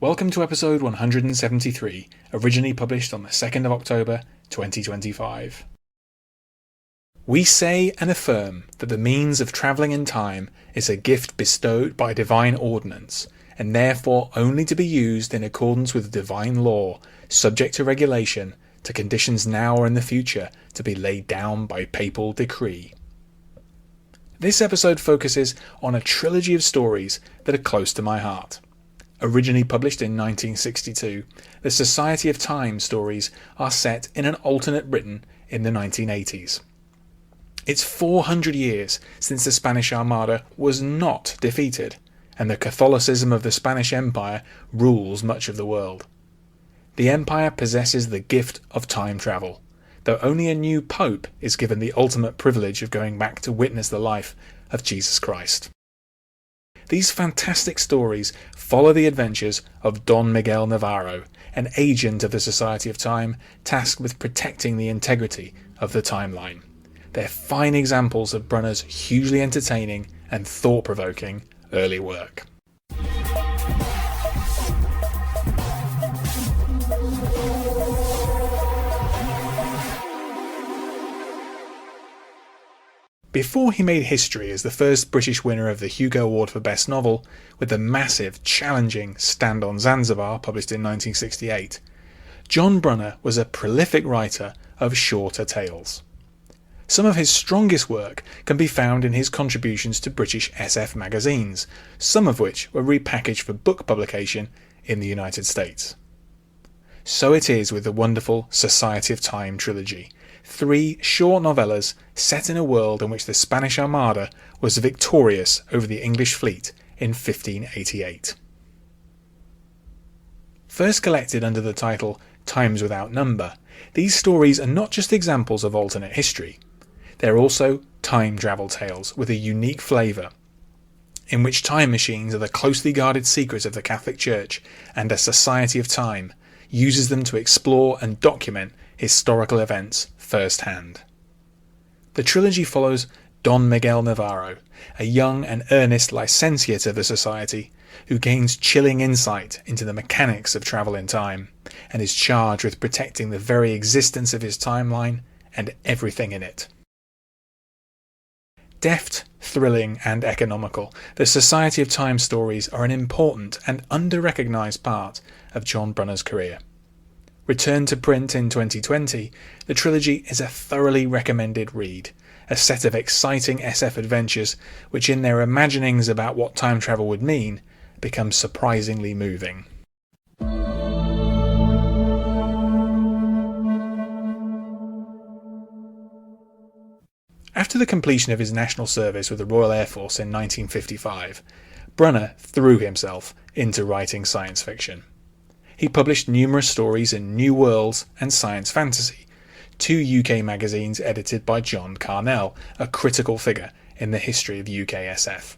Welcome to episode 173, originally published on the 2nd of October 2025. We say and affirm that the means of travelling in time is a gift bestowed by divine ordinance, and therefore only to be used in accordance with divine law, subject to regulation, to conditions now or in the future to be laid down by papal decree. This episode focuses on a trilogy of stories that are close to my heart. Originally published in 1962, the Society of Time stories are set in an alternate Britain in the 1980s. It's 400 years since the Spanish Armada was not defeated, and the Catholicism of the Spanish Empire rules much of the world. The empire possesses the gift of time travel, though only a new pope is given the ultimate privilege of going back to witness the life of Jesus Christ. These fantastic stories follow the adventures of Don Miguel Navarro, an agent of the Society of Time tasked with protecting the integrity of the timeline. They're fine examples of Brunner's hugely entertaining and thought-provoking early work. Before he made history as the first British winner of the Hugo Award for Best Novel, with the massive, challenging Stand on Zanzibar published in 1968, John Brunner was a prolific writer of shorter tales. Some of his strongest work can be found in his contributions to British SF magazines, some of which were repackaged for book publication in the United States. So it is with the wonderful Society of Time trilogy, 3 short novellas set in a world in which the Spanish Armada was victorious over the English fleet in 1588. First collected under the title Times Without Number, these stories are not just examples of alternate history. They're also time travel tales with a unique flavour, in which time machines are the closely guarded secret of the Catholic Church, and a Society of Time uses them to explore and document historical events firsthand. The trilogy follows Don Miguel Navarro, a young and earnest licentiate of the Society, who gains chilling insight into the mechanics of travel in time, and is charged with protecting the very existence of his timeline and everything in it. Deft, thrilling and economical, the Society of Time stories are an important and under-recognised part of John Brunner's career. Returned to print in 2020, the trilogy is a thoroughly recommended read, a set of exciting SF adventures which in their imaginings about what time travel would mean, become surprisingly moving. After the completion of his national service with the Royal Air Force in 1955, Brunner threw himself into writing science fiction. He published numerous stories in New Worlds and Science Fantasy, 2 UK magazines edited by John Carnell, a critical figure in the history of UK SF.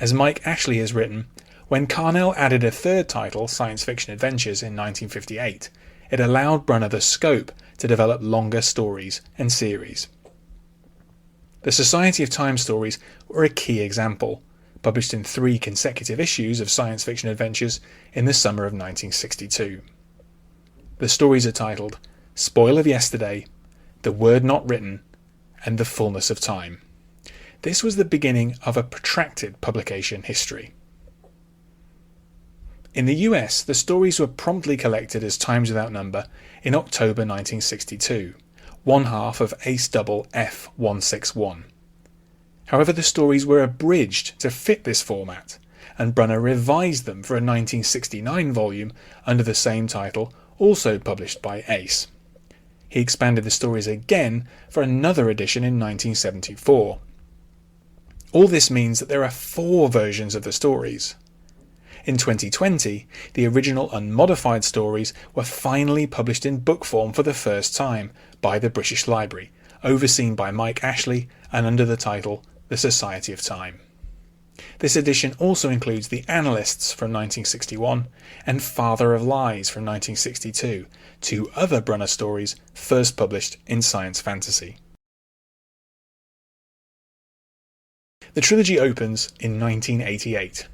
As Mike Ashley has written, when Carnell added a third title, Science Fiction Adventures, in 1958, it allowed Brunner the scope to develop longer stories and series. The Society of Time stories were a key example, published in 3 consecutive issues of Science Fiction Adventures in the summer of 1962. The stories are titled Spoil of Yesterday, The Word Not Written, and The Fullness of Time. This was the beginning of a protracted publication history. In the US, the stories were promptly collected as Times Without Number in October 1962, one half of Ace Double F161. However, the stories were abridged to fit this format, and Brunner revised them for a 1969 volume under the same title, also published by Ace. He expanded the stories again for another edition in 1974. All this means that there are 4 versions of the stories. In 2020, the original unmodified stories were finally published in book form for the first time by the British Library, overseen by Mike Ashley and under the title The Society of Time. This edition also includes The Analysts from 1961 and Father of Lies from 1962, 2 other Brunner stories first published in Science Fantasy. The trilogy opens in 1988.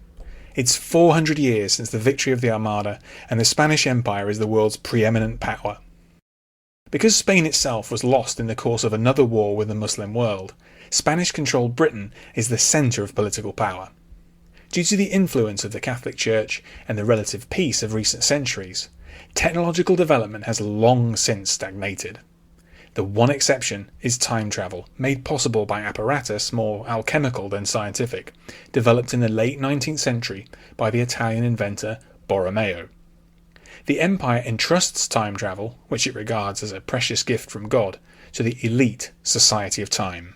It's 400 years since the victory of the Armada, and the Spanish Empire is the world's preeminent power. Because Spain itself was lost in the course of another war with the Muslim world, Spanish-controlled Britain is the centre of political power. Due to the influence of the Catholic Church and the relative peace of recent centuries, technological development has long since stagnated. The one exception is time travel, made possible by apparatus more alchemical than scientific, developed in the late 19th century by the Italian inventor Borromeo. The Empire entrusts time travel, which it regards as a precious gift from God, to the elite Society of Time.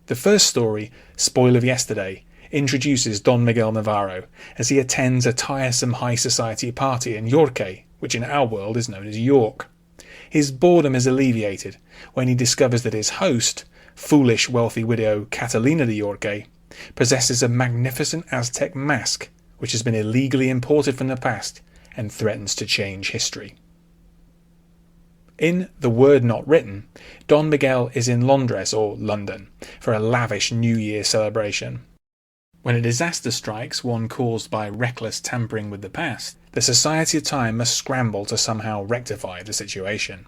The first story, Spoil of Yesterday, introduces Don Miguel Navarro as he attends a tiresome high society party in Yorque, which in our world is known as York. His boredom is alleviated when he discovers that his host, foolish wealthy widow Catalina de Yorque, possesses a magnificent Aztec mask which has been illegally imported from the past and threatens to change history. In The Word Not Written, Don Miguel is in Londres, or London, for a lavish New Year celebration. When a disaster strikes, one caused by reckless tampering with the past, the Society of Time must scramble to somehow rectify the situation.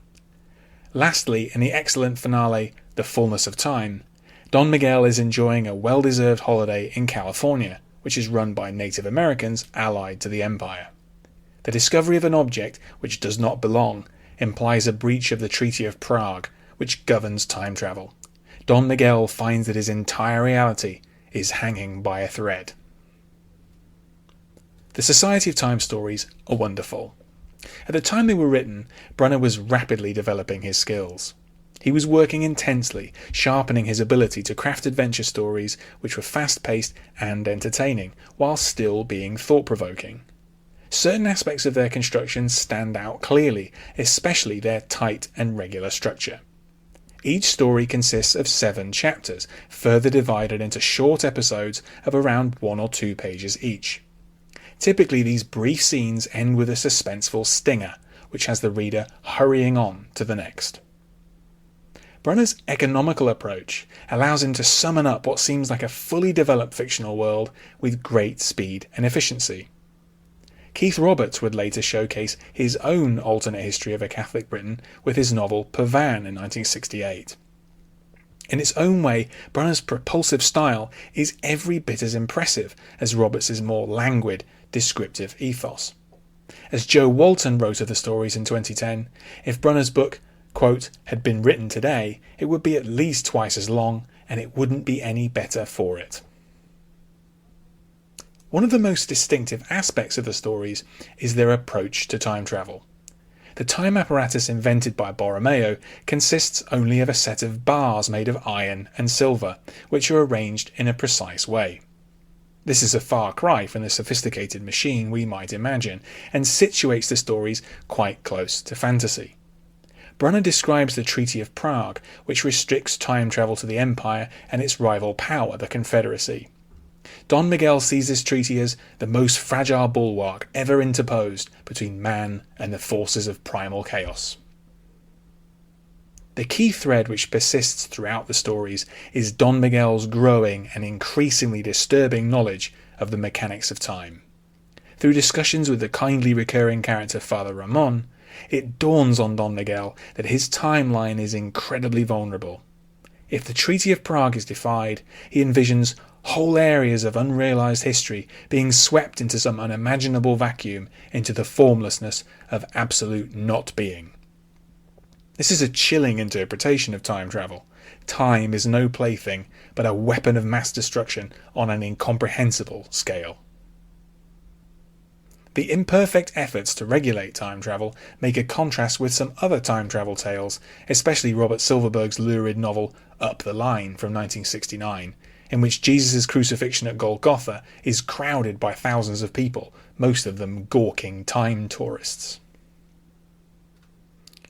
Lastly, in the excellent finale, The Fullness of Time, Don Miguel is enjoying a well-deserved holiday in California, which is run by Native Americans allied to the Empire. The discovery of an object which does not belong implies a breach of the Treaty of Prague, which governs time travel. Don Miguel finds that his entire reality is hanging by a thread. The Society of Time stories are wonderful. At the time they were written, Brunner was rapidly developing his skills. He was working intensely, sharpening his ability to craft adventure stories which were fast-paced and entertaining, while still being thought-provoking. Certain aspects of their construction stand out clearly, especially their tight and regular structure. Each story consists of 7 chapters, further divided into short episodes of around 1 or 2 pages each. Typically, these brief scenes end with a suspenseful stinger, which has the reader hurrying on to the next. Brunner's economical approach allows him to summon up what seems like a fully developed fictional world with great speed and efficiency. Keith Roberts would later showcase his own alternate history of a Catholic Britain with his novel Pavan in 1968. In its own way, Brunner's propulsive style is every bit as impressive as Roberts' more languid, descriptive ethos. As Joe Walton wrote of the stories in 2010, if Brunner's book, quote, had been written today, it would be at least twice as long, and it wouldn't be any better for it. One of the most distinctive aspects of the stories is their approach to time travel. The time apparatus invented by Borromeo consists only of a set of bars made of iron and silver, which are arranged in a precise way. This is a far cry from the sophisticated machine we might imagine, and situates the stories quite close to fantasy. Brunner describes the Treaty of Prague, which restricts time travel to the Empire and its rival power, the Confederacy. Don Miguel sees this treaty as the most fragile bulwark ever interposed between man and the forces of primal chaos. The key thread which persists throughout the stories is Don Miguel's growing and increasingly disturbing knowledge of the mechanics of time. Through discussions with the kindly recurring character Father Ramon, it dawns on Don Miguel that his timeline is incredibly vulnerable. If the Treaty of Prague is defied, he envisions whole areas of unrealized history being swept into some unimaginable vacuum, into the formlessness of absolute not being. This is a chilling interpretation of time travel. Time is no plaything, but a weapon of mass destruction on an incomprehensible scale. The imperfect efforts to regulate time travel make a contrast with some other time travel tales, especially Robert Silverberg's lurid novel Up the Line from 1969, in which Jesus' crucifixion at Golgotha is crowded by thousands of people, most of them gawking time tourists.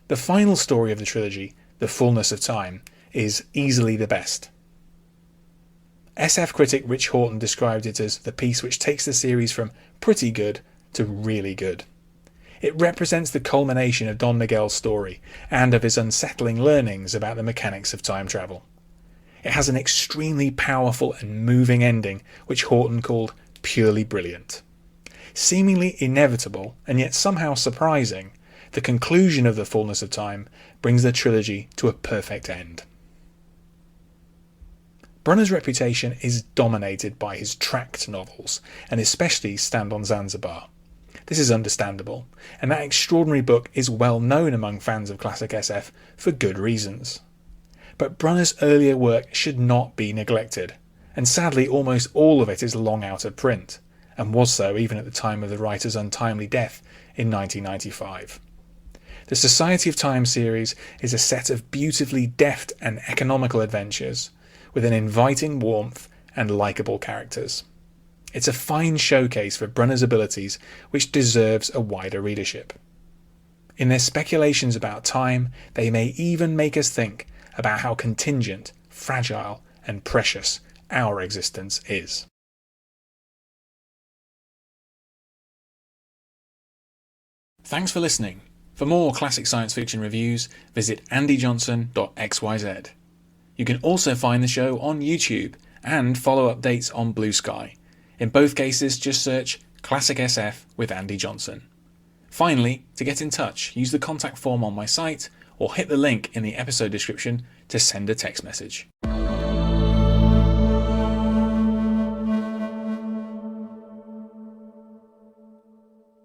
The final story of the trilogy, The Fullness of Time, is easily the best. SF critic Rich Horton described it as the piece which takes the series from pretty good to really good. It represents the culmination of Don Miguel's story and of his unsettling learnings about the mechanics of time travel. It has an extremely powerful and moving ending, which Horton called purely brilliant. Seemingly inevitable, and yet somehow surprising, the conclusion of The Fullness of Time brings the trilogy to a perfect end. Brunner's reputation is dominated by his tract novels, and especially Stand on Zanzibar. This is understandable, and that extraordinary book is well known among fans of classic SF for good reasons. But Brunner's earlier work should not be neglected, and sadly almost all of it is long out of print, and was so even at the time of the writer's untimely death in 1995. The Society of Time series is a set of beautifully deft and economical adventures, with an inviting warmth and likeable characters. It's a fine showcase for Brunner's abilities which deserves a wider readership. In their speculations about time, they may even make us think about how contingent, fragile and precious our existence is. Thanks for listening. For more classic science fiction reviews, visit andyjohnson.xyz. You can also find the show on YouTube and follow updates on Blue Sky. In both cases, just search Classic SF with Andy Johnson. Finally, to get in touch, use the contact form on my site or hit the link in the episode description to send a text message.